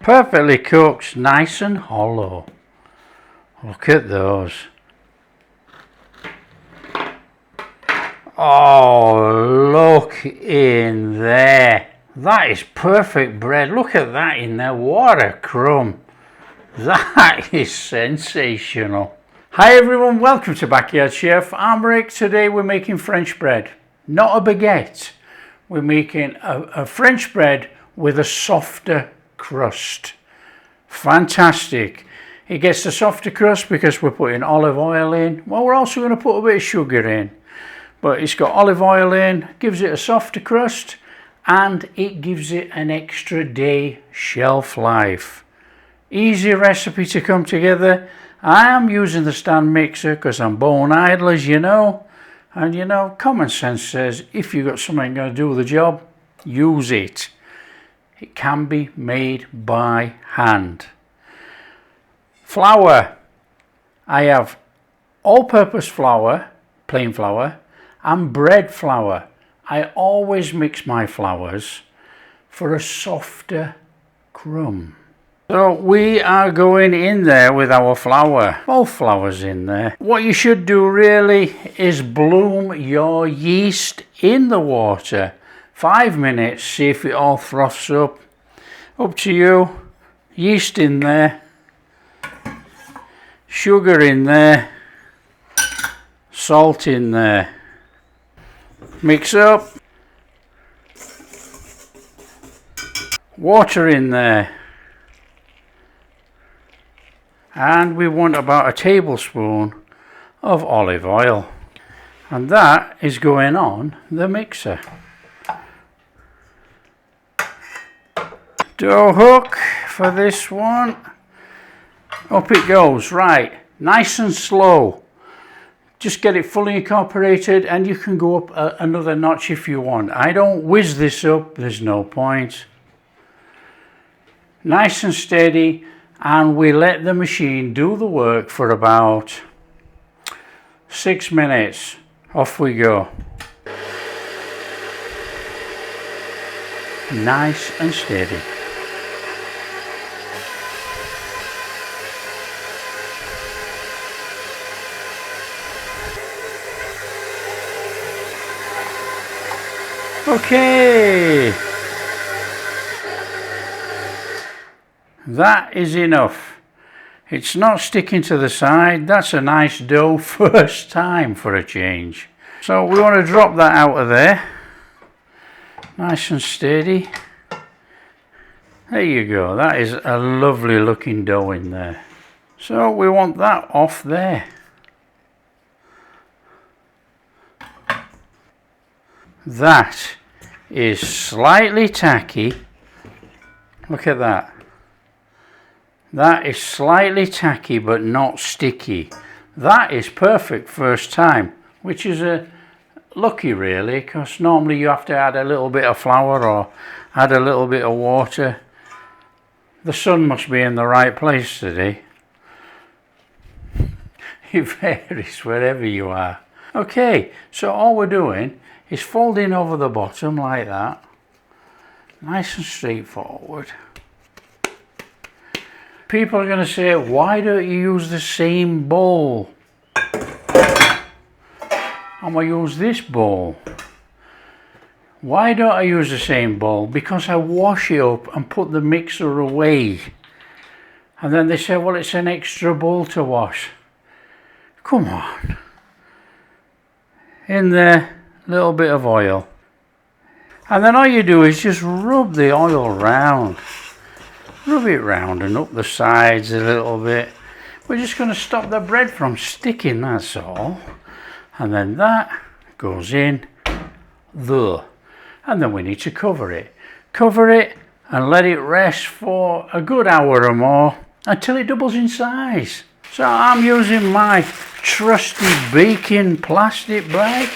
Perfectly cooked, nice and hollow. Look at those. Oh, look in there. That is perfect bread. Look at that in there. What a crumb. That is sensational. Hi everyone, welcome to Backyard Chef. I'm Rick. Today we're making French bread. Not a baguette. We're making a French bread with a softer crust. Fantastic. It gets a softer crust because we're putting olive oil in. Well, we're also going to put a bit of sugar in. But it's got olive oil in, gives it a softer crust, and it gives it an extra day shelf life. Easy recipe to come together. I am using the stand mixer because I'm bone idle, as you know. And you know, common sense says if you've got something going to do the job, use it. It can be made by hand. Flour. I have all-purpose flour, plain flour, and bread flour. I always mix my flours for a softer crumb. So we are going in there with our flour, both flours in there. What you should do really is bloom your yeast in the water. 5 minutes, see if it all froths up. Up to you. Yeast in there, sugar in there, salt in there. Mix up, water in there, and we want about a tablespoon of olive oil, and that is going on the mixer. Dough hook for this one. Up it goes. Right, nice and slow. Just get it fully incorporated, and you can go up another notch if you want. I don't whiz this up, there's no point. Nice and steady, and we let the machine do the work for about 6 minutes. Off we go. Nice and steady. Okay, that is enough. It's not sticking to the side. That's a nice dough, first time for a change. So we want to drop that out of there, nice and steady. There you go. That is a lovely looking dough in there. So we want that off there. That is slightly tacky. Look at that. That is slightly tacky but not sticky. That is perfect first time, which is a lucky really, because normally you have to add a little bit of flour or add a little bit of water. The sun must be in the right place today. It varies wherever you are. Okay, so all we're doing is folding over the bottom like that, nice and straightforward. People are going to say, why don't you use the same bowl? I'm going to use this bowl. Why don't I use the same bowl? Because I wash it up and put the mixer away. And then they say, well, it's an extra bowl to wash. Come on. In there, little bit of oil, and then all you do is just rub the oil round, rub it round and up the sides a little bit. We're just going to stop the bread from sticking, that's all. And then that goes in there, and then we need to cover it and let it rest for a good hour or more until it doubles in size. So I'm using my trusty baking plastic bag.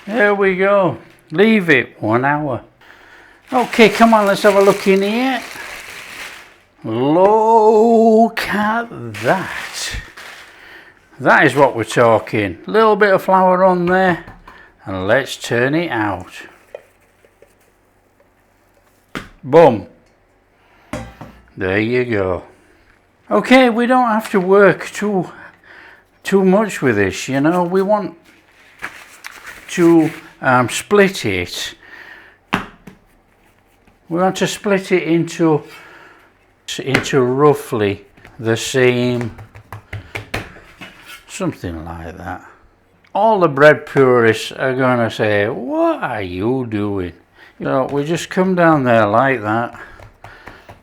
There we go. Leave it 1 hour. Okay, come on, let's have a look in here. Look at that. That is what we're talking. A little bit of flour on there, and let's turn it out. Boom. There you go. Okay, we don't have to work too much with this, you know. We want to split it. We want to split it into roughly the same, something like that. All the bread purists are going to say, what are you doing? You know, we just come down there like that,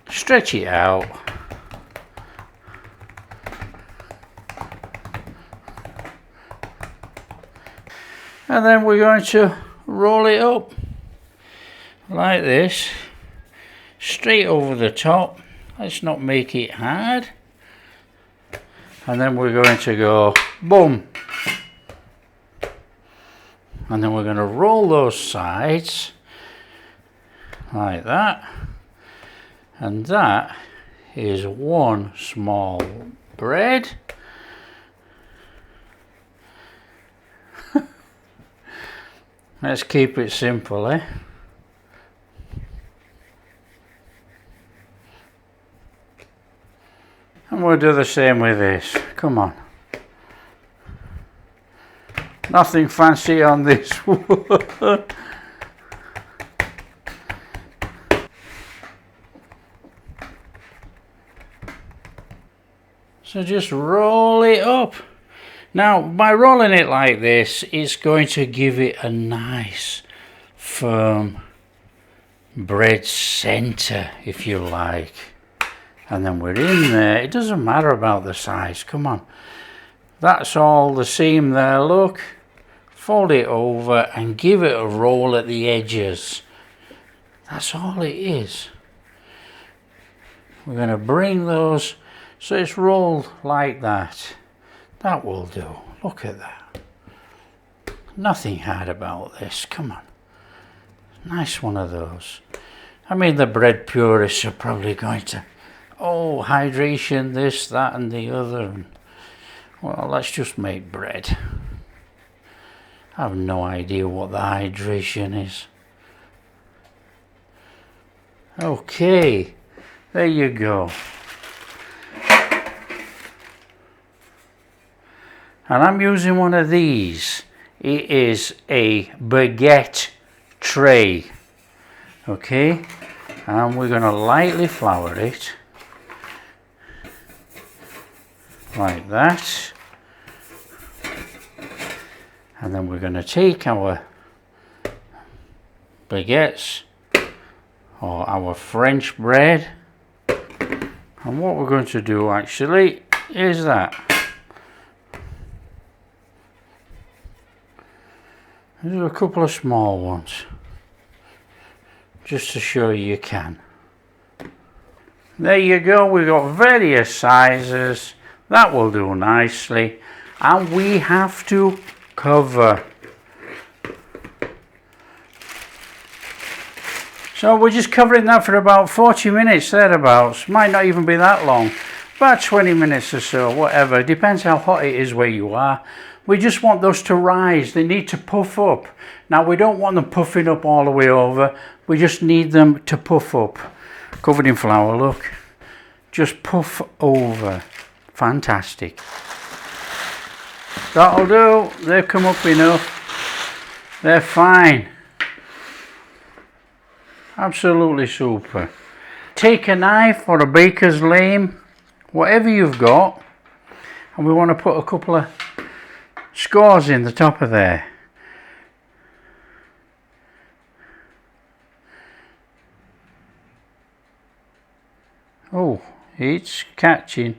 stretch it out. And then we're going to roll it up like this, straight over the top. Let's not make it hard. And then we're going to go boom. And then we're going to roll those sides like that. And that is one small bread. Let's keep it simple, eh? And we'll do the same with this. Come on. Nothing fancy on this one. So just roll it up. Now, by rolling it like this, it's going to give it a nice, firm bread center, if you like. And then we're in there. It doesn't matter about the size. Come on. That's all the seam there, look. Fold it over and give it a roll at the edges. That's all it is. We're going to bring those so it's rolled like that. That will do. Look at that. Nothing hard about this. Come on. Nice one of those. I mean, the bread purists are probably going to, oh, hydration, this, that, and the other. Well, let's just make bread. I have no idea what the hydration is. Okay, there you go. And I'm using one of these. It is a baguette tray. Okay, and we're going to lightly flour it. Like that. And then we're going to take our baguettes or our French bread, and what we're going to do actually is that. There's a couple of small ones just to show you can. There you go, we've got various sizes. That will do nicely, and we have to cover. So we're just covering that for about 40 minutes thereabouts. Might not even be that long, about 20 minutes or so, whatever. Depends how hot it is where you are. We just want those to rise. They need to puff up. Now we don't want them puffing up all the way over. We just need them to puff up. Covered in flour, look. Just puff over. Fantastic. That'll do. They've come up enough. They're fine. Absolutely super. Take a knife or a baker's lame, whatever you've got, and we want to put a couple of scores in the top of there. Oh, it's catching.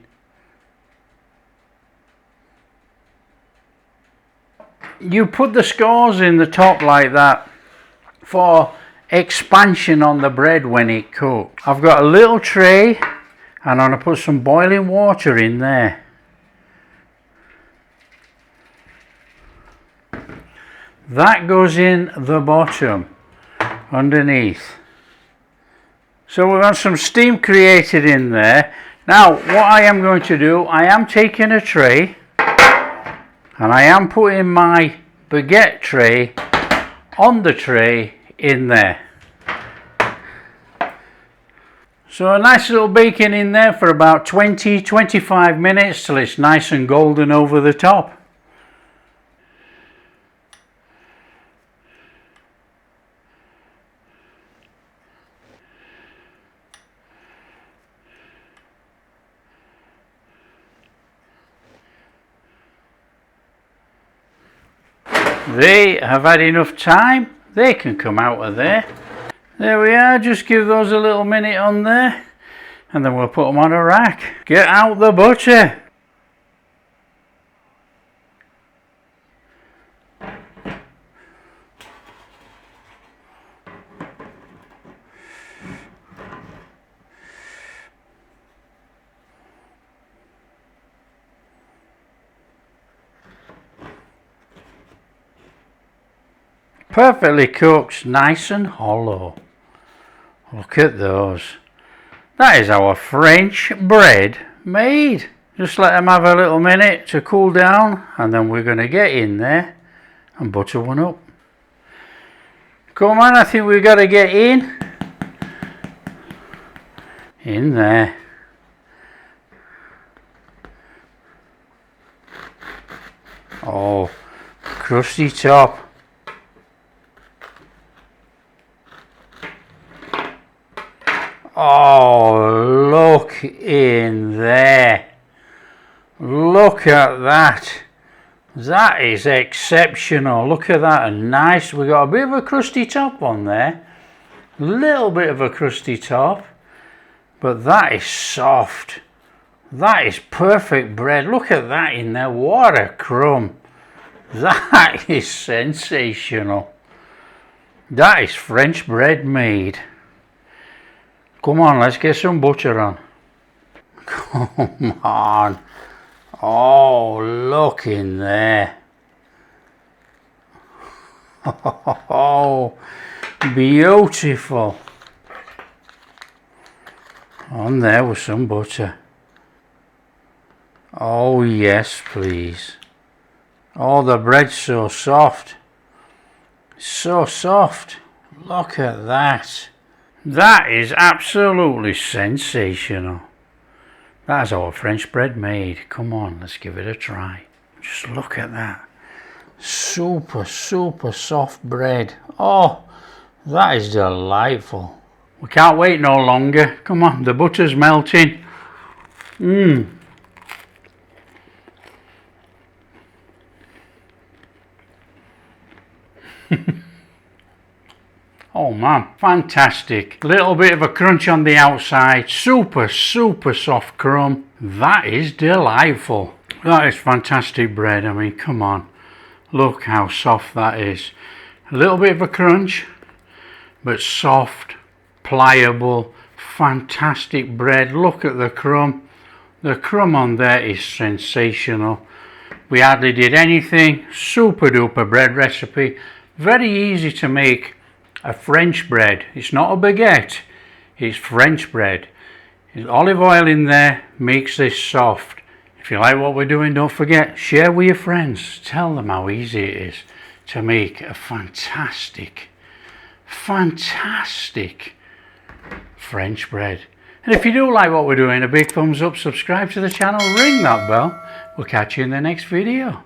You put the scores in the top like that for expansion on the bread when it cooks. I've got a little tray and I'm going to put some boiling water in there. That goes in the bottom underneath. So we've got some steam created in there. Now what I am going to do, I am taking a tray and I am putting my baguette tray on the tray in there. So a nice little bacon in there for about 20-25 minutes till it's nice and golden over the top. They have had enough time, they can come out of there. There we are, just give those a little minute on there and then we'll put them on a rack. Get out the butter. Perfectly cooked, nice and hollow. Look at those. That is our French bread made. Just let them have a little minute to cool down and then we're going to get in there and butter one up. Come on, I think we've got to get in there. Oh, crusty top. Oh, look in there. Look at that. That is exceptional. Look at that. Nice. We got a bit of a crusty top on there. Little bit of a crusty top. But that is soft. That is perfect bread. Look at that in there. What a crumb. That is sensational. That is French bread made. Come on, let's get some butter on. Come on. Oh, look in there. Oh, beautiful. On there with some butter. Oh, yes, please. Oh, the bread's so soft. So soft. Look at that. That is absolutely sensational. That's our French bread made. Come on, let's give it a try. Just look at that. Super, super soft bread. Oh, that is delightful. We can't wait no longer. Come on, the butter's melting. Oh man, fantastic. Little bit of a crunch on the outside. Super, super soft crumb. That is delightful. That is fantastic bread. I mean, come on. Look how soft that is. A little bit of a crunch, but soft, pliable, fantastic bread. Look at the crumb. The crumb on there is sensational. We hardly did anything. Super duper bread recipe. Very easy to make. A French bread. It's not a baguette, it's French bread. There's olive oil in there, makes this soft. If you like what we're doing, don't forget, share with your friends. Tell them how easy it is to make a fantastic, fantastic French bread. And if you do like what we're doing, a big thumbs up, subscribe to the channel, ring that bell. We'll catch you in the next video.